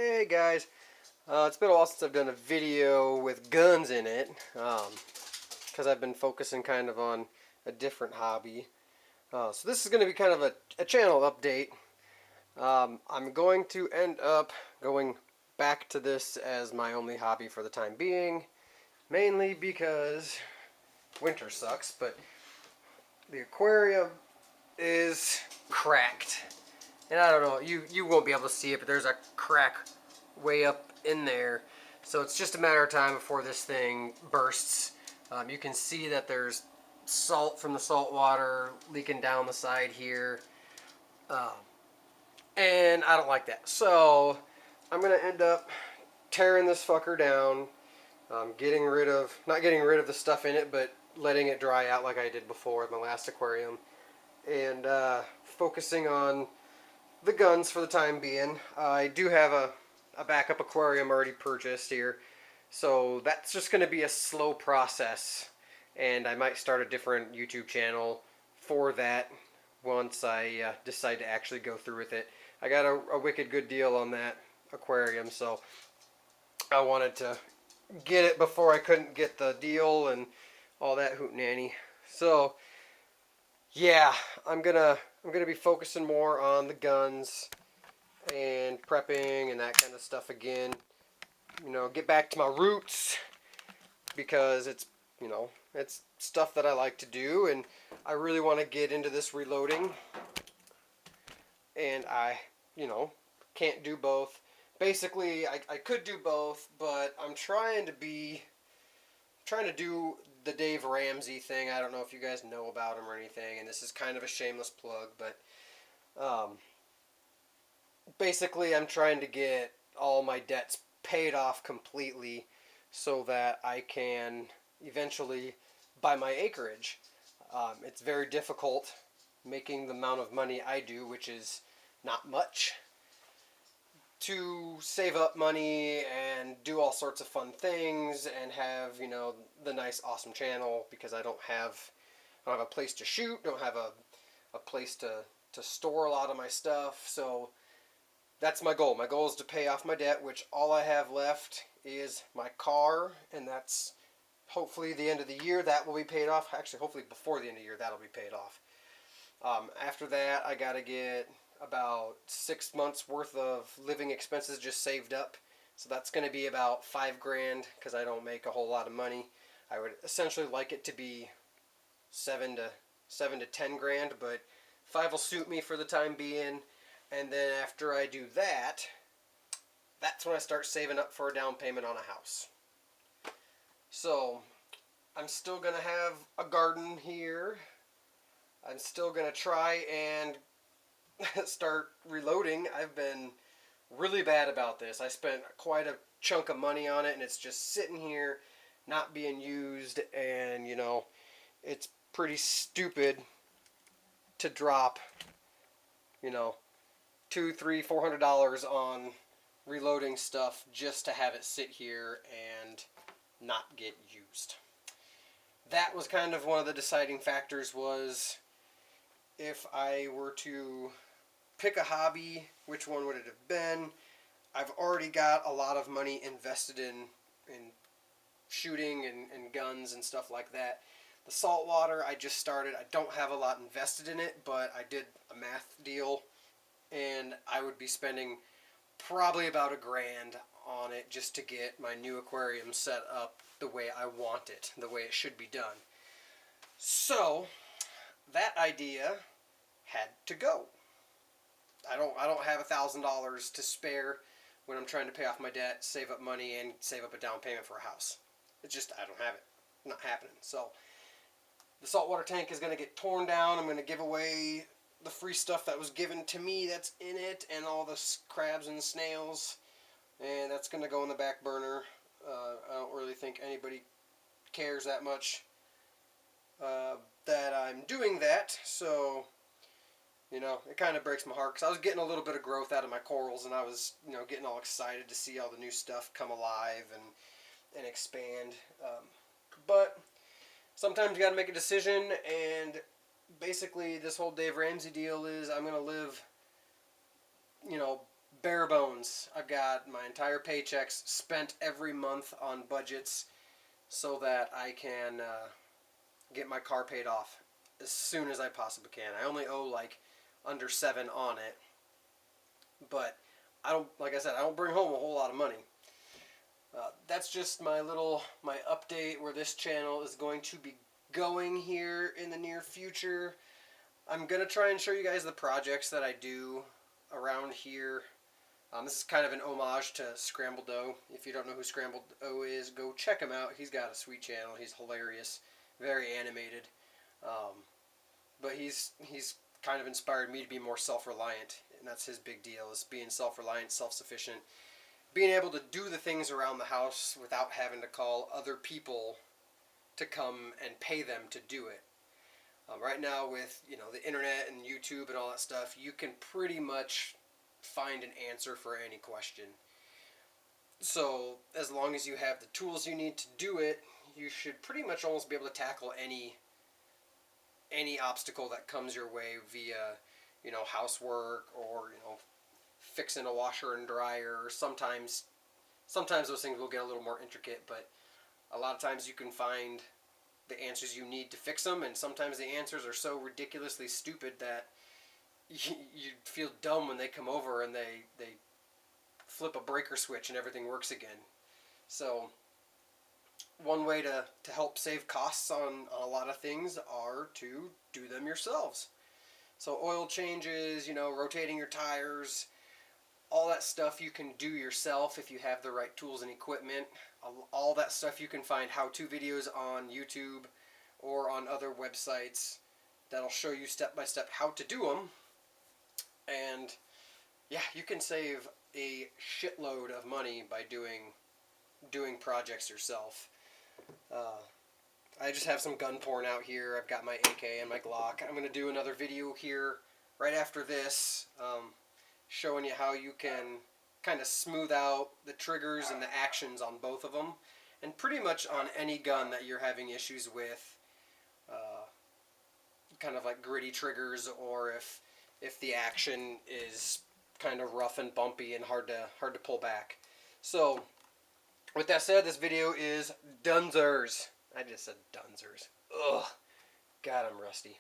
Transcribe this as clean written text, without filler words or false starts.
Hey guys, it's been a while since I've done a video with guns in it, because I've been focusing kind of on a different hobby. So this is going to be kind of a channel update. I'm going to end up going back to this as my only hobby for the time being, mainly because winter sucks, but the aquarium is cracked. And I don't know, you won't be able to see it, but there's a crack way up in there. So it's just a matter of time before this thing bursts. You can see that there's salt from the salt water leaking down the side here. And I don't like that. So I'm going to end up tearing this fucker down. Not getting rid of the stuff in it, but letting it dry out like I did before with my last aquarium. And focusing on the guns for the time being. I do have a backup aquarium already purchased here, so that's just going to be a slow process, and I might start a different YouTube channel for that once I decide to actually go through with it. I got a wicked good deal on that aquarium, so I wanted to get it before I couldn't get the deal and all that hootenanny. So yeah, I'm gonna be focusing more on the guns and prepping and that kind of stuff again. You know, get back to my roots, because it's, you know, it's stuff that I like to do, and I really want to get into this reloading. And I, you know, can't do both. Basically, I could do both, but I'm trying to do the Dave Ramsey thing. I don't know if you guys know about him or anything, and this is kind of a shameless plug, but basically I'm trying to get all my debts paid off completely so that I can eventually buy my acreage. It's very difficult making the amount of money I do, which is not much, to save up money and do all sorts of fun things and have, you know, the nice awesome channel, because I don't have a place to shoot, don't have a place to store a lot of my stuff. So that's my goal. My goal is to pay off my debt, which all I have left is my car, and that's hopefully the end of the year that will be paid off. Actually, hopefully before the end of the year that'll be paid off. After that, I gotta get about 6 months worth of living expenses just saved up. So that's going to be about $5 grand, because I don't make a whole lot of money. I would essentially like it to be 7 to 10 grand, but 5 will suit me for the time being. And then after I do that, that's when I start saving up for a down payment on a house. So I'm still going to have a garden here. I'm still going to try and start reloading. I've been really bad about this. I spent quite a chunk of money on it, and it's just sitting here not being used, and you know, it's pretty stupid to drop, you know, $200, $300, $400 on reloading stuff just to have it sit here and not get used. That was kind of one of the deciding factors, was if I were to pick a hobby, which one would it have been? I've already got a lot of money invested in shooting and guns and stuff like that. The saltwater, I just started. I don't have a lot invested in it, but I did a math deal, and I would be spending probably about $1 grand on it just to get my new aquarium set up the way I want it, the way it should be done. So that idea had to go. I don't have $1,000 to spare when I'm trying to pay off my debt, save up money, and save up a down payment for a house. It's just, I don't have it. Not happening. So the saltwater tank is going to get torn down. I'm going to give away the free stuff that was given to me that's in it, and all the crabs and snails, and that's going to go in the back burner. I don't really think anybody cares that much that I'm doing that, so you know, it kind of breaks my heart, because I was getting a little bit of growth out of my corals, and I was, you know, getting all excited to see all the new stuff come alive and expand. But sometimes you got to make a decision, and basically this whole Dave Ramsey deal is I'm going to live, you know, bare bones. I've got my entire paychecks spent every month on budgets so that I can get my car paid off as soon as I possibly can. I only owe like under 7 on it, but I don't, like I said, I don't bring home a whole lot of money. That's just my update where this channel is going to be going here in the near future. I'm going to try and show you guys the projects that I do around here. This is kind of an homage to Scrambled Dough. If you don't know who Scrambled Dough is, go check him out. He's got a sweet channel. He's hilarious, very animated. But he's kind of inspired me to be more self-reliant, and that's his big deal, is being self-reliant, self-sufficient, being able to do the things around the house without having to call other people to come and pay them to do it. Right now with, you know, the internet and YouTube and all that stuff, you can pretty much find an answer for any question. So as long as you have the tools you need to do it, you should pretty much almost be able to tackle any obstacle that comes your way via, you know, housework or, you know, fixing a washer and dryer. Or sometimes those things will get a little more intricate, but a lot of times you can find the answers you need to fix them, and sometimes the answers are so ridiculously stupid that you feel dumb when they come over and they flip a breaker switch and everything works again. So one way to help save costs on a lot of things are to do them yourselves. So oil changes, you know, rotating your tires, all that stuff you can do yourself if you have the right tools and equipment. All that stuff you can find how-to videos on YouTube or on other websites that'll show you step by step how to do them. And yeah, you can save a shitload of money by doing projects yourself. I just have some gun porn out here. I've got my AK and my Glock. I'm going to do another video here right after this, showing you how you can kind of smooth out the triggers and the actions on both of them, and pretty much on any gun that you're having issues with, kind of like gritty triggers, or if the action is kind of rough and bumpy and hard to pull back. So with that said, this video is dunzers. I just said dunzers. Ugh. God, I'm rusty.